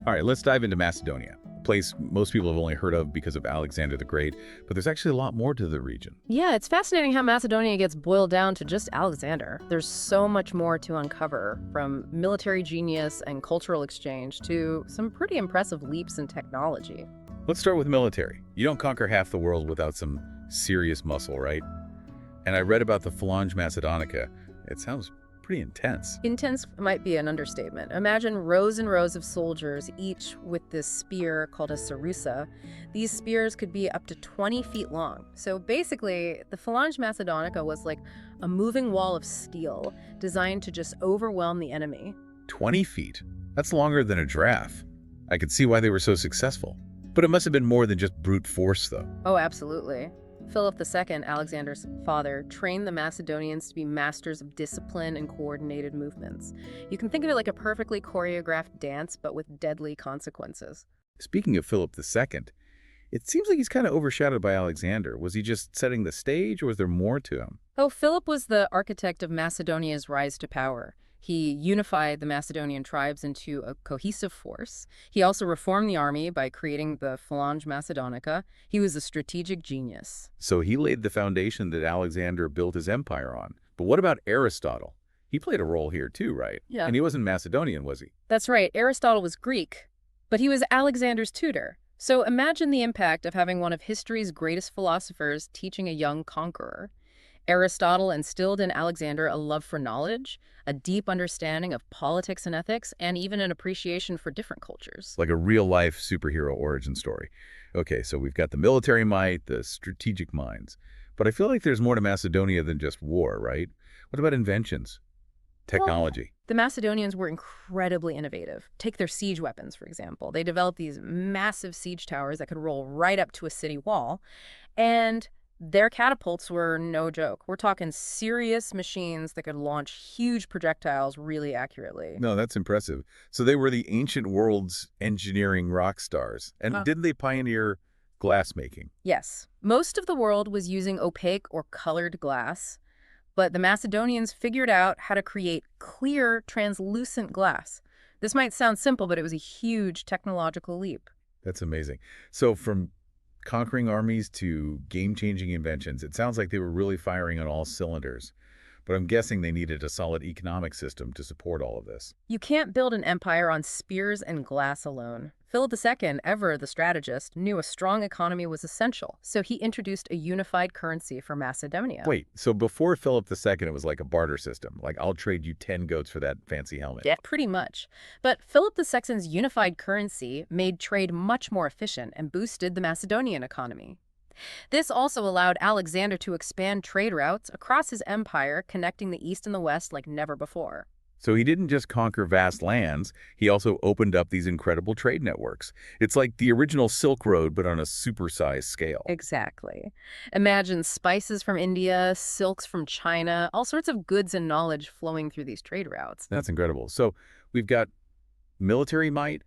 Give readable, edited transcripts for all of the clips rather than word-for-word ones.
All right, let's dive into Macedonia, a place most people have only heard of because of Alexander the Great, but there's actually a lot more to the region. Yeah, it's fascinating how Macedonia gets boiled down to just Alexander. There's so much more to uncover, from military genius and cultural exchange to some pretty impressive leaps in technology. Let's start with military. You don't conquer half the world without some serious muscle, right? And I read about the Phalanx Macedonica. It sounds pretty intense. Intense might be an understatement. Imagine rows and rows of soldiers, each with this spear called a sarusa. These spears could be up to 20 feet long. So basically, the Phalanx Macedonica was like a moving wall of steel designed to just overwhelm the enemy. 20 feet? That's longer than a giraffe. I could see why they were so successful. But it must have been more than just brute force, though. Oh, absolutely. Philip II, Alexander's father, trained the Macedonians to be masters of discipline and coordinated movements. You can think of it like a perfectly choreographed dance, but with deadly consequences. Speaking of Philip II, it seems like he's kind of overshadowed by Alexander. Was he just setting the stage, or was there more to him? Oh, Philip was the architect of Macedonia's rise to power. He unified the Macedonian tribes into a cohesive force. He also reformed the army by creating the Phalanx Macedonica. He was a strategic genius. So he laid the foundation that Alexander built his empire on. But what about Aristotle? He played a role here too, right? Yeah. And he wasn't Macedonian, was he? That's right. Aristotle was Greek, but he was Alexander's tutor. So imagine the impact of having one of history's greatest philosophers teaching a young conqueror. Aristotle instilled in Alexander a love for knowledge, a deep understanding of politics and ethics, and even an appreciation for different cultures. Like a real-life superhero origin story. Okay, so we've got the military might, the strategic minds. But I feel like there's more to Macedonia than just war, right? What about inventions? Technology? The Macedonians were incredibly innovative. Take their siege weapons, for example. They developed these massive siege towers that could roll right up to a city wall. And their catapults were no joke. We're talking serious machines that could launch huge projectiles really accurately. No, that's impressive. So they were the ancient world's engineering rock stars. And didn't they pioneer glass making? Yes. Most of the world was using opaque or colored glass, but the Macedonians figured out how to create clear, translucent glass. This might sound simple, but it was a huge technological leap. That's amazing. So from conquering armies to game-changing inventions, it sounds like they were really firing on all cylinders. But I'm guessing they needed a solid economic system to support all of this. You can't build an empire on spears and glass alone. Philip II, ever the strategist, knew a strong economy was essential, so he introduced a unified currency for Macedonia. Wait, so before Philip II, it was like a barter system, like I'll trade you 10 goats for that fancy helmet. Yeah, pretty much. But Philip II's unified currency made trade much more efficient and boosted the Macedonian economy. This also allowed Alexander to expand trade routes across his empire, connecting the East and the West like never before. So he didn't just conquer vast lands, he also opened up these incredible trade networks. It's like the original Silk Road, but on a supersized scale. Exactly. Imagine spices from India, silks from China, all sorts of goods and knowledge flowing through these trade routes. That's incredible. So we've got military might,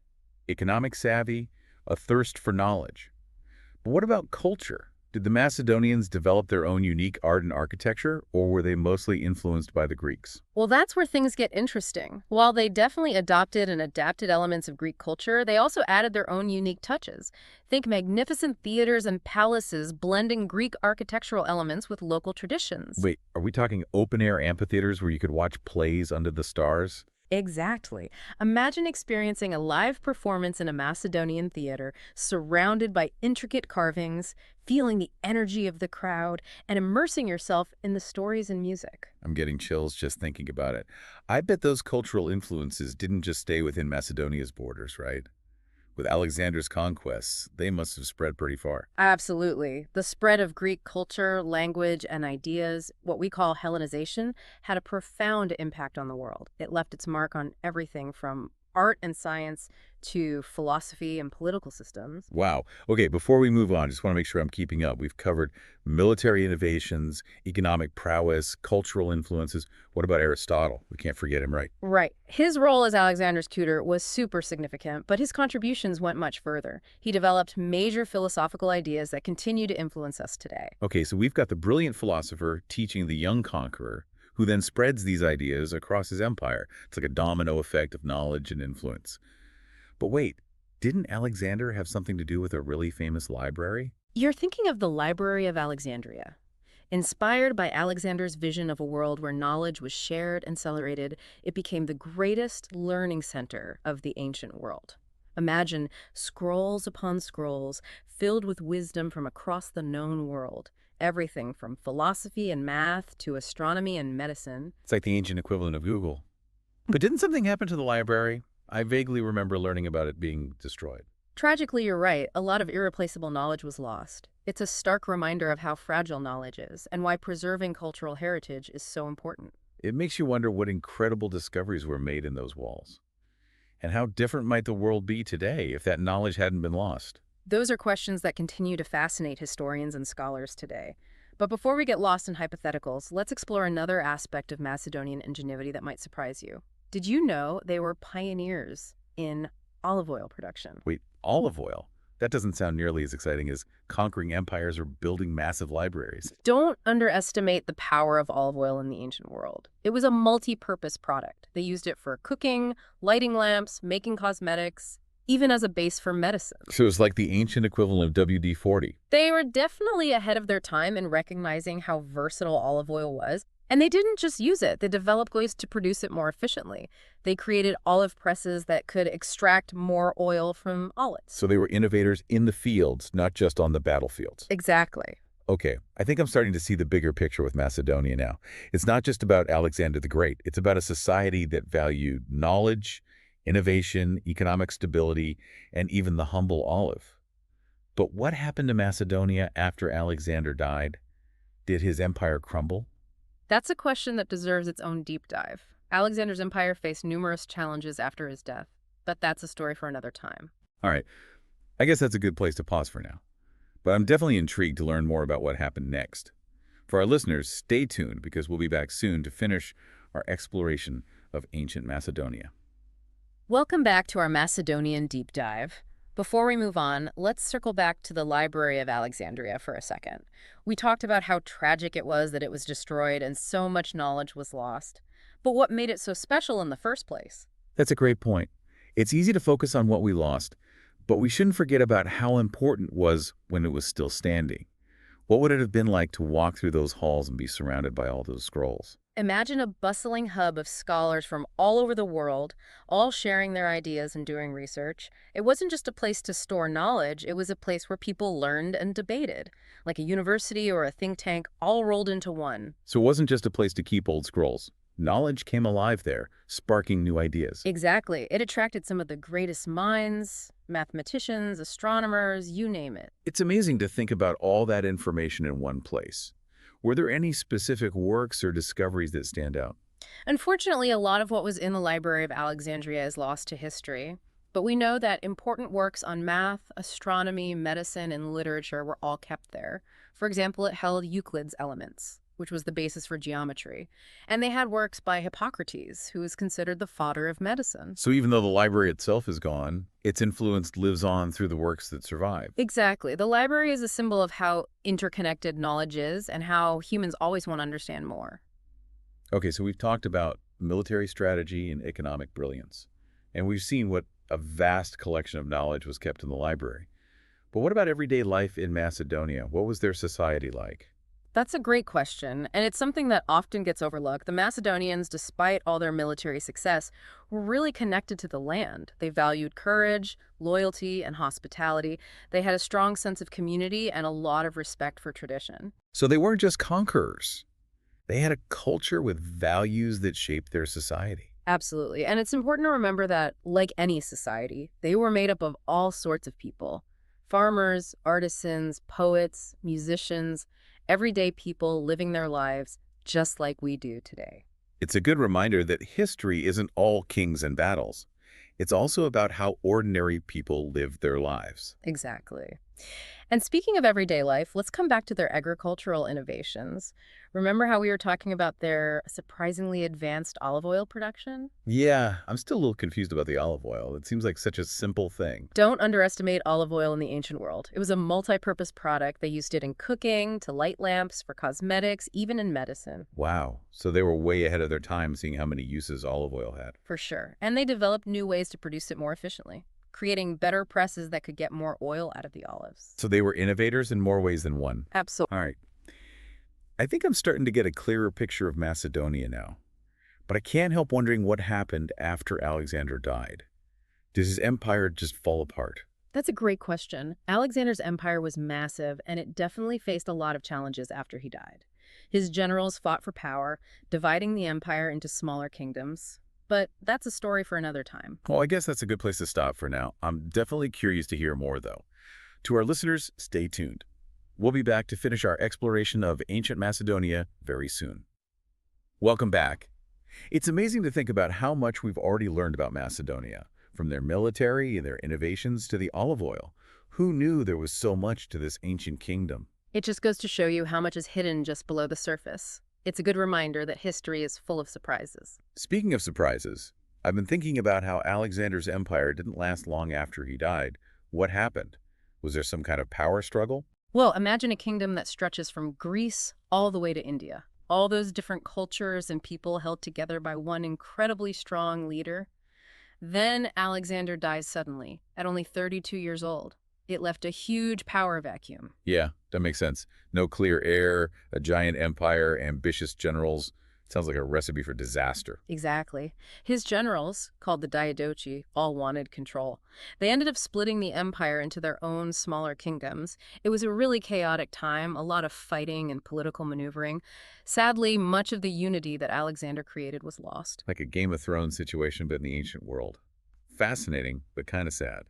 economic savvy, a thirst for knowledge. But what about culture? Did the Macedonians develop their own unique art and architecture, or were they mostly influenced by the Greeks? Well, that's where things get interesting. While they definitely adopted and adapted elements of Greek culture, they also added their own unique touches. Think magnificent theaters and palaces blending Greek architectural elements with local traditions. Wait, are we talking open-air amphitheaters where you could watch plays under the stars? Exactly. Imagine experiencing a live performance in a Macedonian theater, surrounded by intricate carvings, feeling the energy of the crowd, and immersing yourself in the stories and music. I'm getting chills just thinking about it. I bet those cultural influences didn't just stay within Macedonia's borders, right? With Alexander's conquests, they must have spread pretty far. Absolutely. The spread of Greek culture, language, and ideas, what we call Hellenization, had a profound impact on the world. It left its mark on everything from art and science to philosophy and political systems. Wow. Okay, before we move on, just want to make sure I'm keeping up. We've covered military innovations, economic prowess, cultural influences. What about Aristotle? We can't forget him, right? Right. His role as Alexander's tutor was super significant, but his contributions went much further. He developed major philosophical ideas that continue to influence us today. Okay, so we've got the brilliant philosopher teaching the young conqueror, who then spreads these ideas across his empire. It's like a domino effect of knowledge and influence. But wait, Didn't Alexander have something to do with a really famous library? You're thinking of the Library of Alexandria. Inspired by Alexander's vision of a world where knowledge was shared and celebrated, it became the greatest learning center of the ancient world. Imagine scrolls upon scrolls filled with wisdom from across the known world, everything from philosophy and math to astronomy and medicine. It's like the ancient equivalent of Google. But didn't something happen to the library? I vaguely remember learning about it being destroyed. Tragically, you're right, a lot of irreplaceable knowledge was lost. It's a stark reminder of how fragile knowledge is and why preserving cultural heritage is so important. It makes you wonder what incredible discoveries were made in those walls. And how different might the world be today if that knowledge hadn't been lost? Those are questions that continue to fascinate historians and scholars today. But before we get lost in hypotheticals, let's explore another aspect of Macedonian ingenuity that might surprise you. Did you know they were pioneers in olive oil production? Wait, olive oil? That doesn't sound nearly as exciting as conquering empires or building massive libraries. Don't underestimate the power of olive oil in the ancient world. It was a multi-purpose product. They used it for cooking, lighting lamps, making cosmetics, even as a base for medicine. So it's like the ancient equivalent of WD-40. They were definitely ahead of their time in recognizing how versatile olive oil was. And they didn't just use it, they developed ways to produce it more efficiently. They created olive presses that could extract more oil from olives. So they were innovators in the fields, not just on the battlefields. Exactly. Okay, I think I'm starting to see the bigger picture with Macedonia now. It's not just about Alexander the Great. It's about a society that valued knowledge, innovation, economic stability, and even the humble olive. But what happened to Macedonia after Alexander died? Did his empire crumble? That's a question that deserves its own deep dive. Alexander's empire faced numerous challenges after his death, but that's a story for another time. All right, I guess that's a good place to pause for now. But I'm definitely intrigued to learn more about what happened next. For our listeners, stay tuned because we'll be back soon to finish our exploration of ancient Macedonia. Welcome back to our Macedonian deep dive. Before we move on, let's circle back to the Library of Alexandria for a second. We talked about how tragic it was that it was destroyed and so much knowledge was lost. But what made it so special in the first place? That's a great point. It's easy to focus on what we lost, but we shouldn't forget about how important it was when it was still standing. What would it have been like to walk through those halls and be surrounded by all those scrolls? Imagine a bustling hub of scholars from all over the world, all sharing their ideas and doing research. It wasn't just a place to store knowledge, it was a place where people learned and debated, like a university or a think tank all rolled into one. So it wasn't just a place to keep old scrolls. Knowledge came alive there, sparking new ideas. Exactly. It attracted some of the greatest minds, mathematicians, astronomers, you name it. It's amazing to think about all that information in one place. Were there any specific works or discoveries that stand out? Unfortunately, a lot of what was in the Library of Alexandria is lost to history. But we know that important works on math, astronomy, medicine, and literature were all kept there. For example, it held Euclid's Elements, which was the basis for geometry. And they had works by Hippocrates, who is considered the father of medicine. So even though the library itself is gone, its influence lives on through the works that survive. Exactly. The library is a symbol of how interconnected knowledge is and how humans always want to understand more. Okay, so we've talked about military strategy and economic brilliance, and we've seen what a vast collection of knowledge was kept in the library. But what about everyday life in Macedonia? What was their society like? That's a great question, and it's something that often gets overlooked. The Macedonians, despite all their military success, were really connected to the land. They valued courage, loyalty, and hospitality. They had a strong sense of community and a lot of respect for tradition. So they weren't just conquerors. They had a culture with values that shaped their society. Absolutely, and it's important to remember that, like any society, they were made up of all sorts of people. Farmers, artisans, poets, musicians, everyday people living their lives just like we do today. It's a good reminder that history isn't all kings and battles. It's also about how ordinary people lived their lives. Exactly. And speaking of everyday life, let's come back to their agricultural innovations. Remember how we were talking about their surprisingly advanced olive oil production? Yeah, I'm still a little confused about the olive oil. It seems like such a simple thing. Don't underestimate olive oil in the ancient world. It was a multi-purpose product. They used it in cooking, to light lamps, for cosmetics, even in medicine. Wow, so they were way ahead of their time seeing how many uses olive oil had. For sure. And they developed new ways to produce it more efficiently. creating better presses that could get more oil out of the olives. So they were innovators in more ways than one. Absolutely. All right. I think I'm starting to get a clearer picture of Macedonia now. But I can't help wondering what happened after Alexander died. Did his empire just fall apart? That's a great question. Alexander's empire was massive, and it definitely faced a lot of challenges after he died. His generals fought for power, dividing the empire into smaller kingdoms. But that's a story for another time. Well, I guess that's a good place to stop for now. I'm definitely curious to hear more, though. To our listeners, stay tuned. We'll be back to finish our exploration of ancient Macedonia very soon. Welcome back. It's amazing to think about how much we've already learned about Macedonia, from their military and their innovations to the olive oil. Who knew there was so much to this ancient kingdom? It just goes to show you how much is hidden just below the surface. It's a good reminder that history is full of surprises. Speaking of surprises, I've been thinking about how Alexander's empire didn't last long after he died. What happened? Was there some kind of power struggle? Well, imagine a kingdom that stretches from Greece all the way to India. All those different cultures and people held together by one incredibly strong leader. Then Alexander dies suddenly, at only 32 years old. It left a huge power vacuum. Yeah, that makes sense. No clear heir, a giant empire, ambitious generals. Sounds like a recipe for disaster. Exactly. His generals, called the Diadochi, all wanted control. They ended up splitting the empire into their own smaller kingdoms. It was a really chaotic time, a lot of fighting and political maneuvering. Sadly, much of the unity that Alexander created was lost. Like a Game of Thrones situation, but in the ancient world. Fascinating, but kind of sad.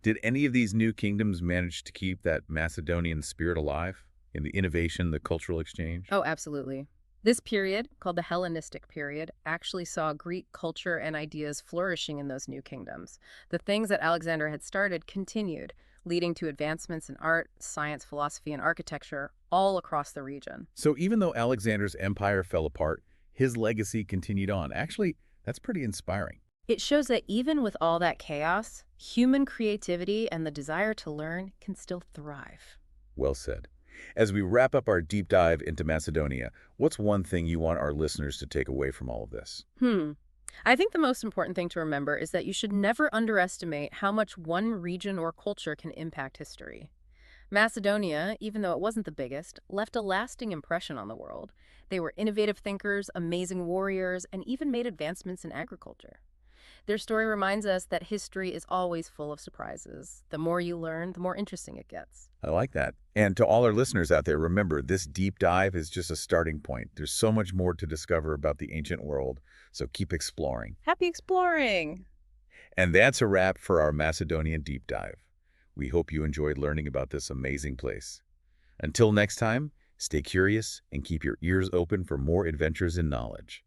Did any of these new kingdoms manage to keep that Macedonian spirit alive in the innovation, the cultural exchange? Oh, absolutely. This period, called the Hellenistic period, actually saw Greek culture and ideas flourishing in those new kingdoms. The things that Alexander had started continued, leading to advancements in art, science, philosophy, and architecture all across the region. So even though Alexander's empire fell apart, his legacy continued on. Actually, that's pretty inspiring. It shows that even with all that chaos, human creativity and the desire to learn can still thrive. Well said. As we wrap up our deep dive into Macedonia, what's one thing you want our listeners to take away from all of this? I think the most important thing to remember is that you should never underestimate how much one region or culture can impact history. Macedonia, even though it wasn't the biggest, left a lasting impression on the world. They were innovative thinkers, amazing warriors, and even made advancements in agriculture. Their story reminds us that history is always full of surprises. The more you learn, the more interesting it gets. I like that. And to all our listeners out there, remember, this deep dive is just a starting point. There's so much more to discover about the ancient world, so keep exploring. Happy exploring! And that's a wrap for our Macedonian deep dive. We hope you enjoyed learning about this amazing place. Until next time, stay curious and keep your ears open for more adventures in knowledge.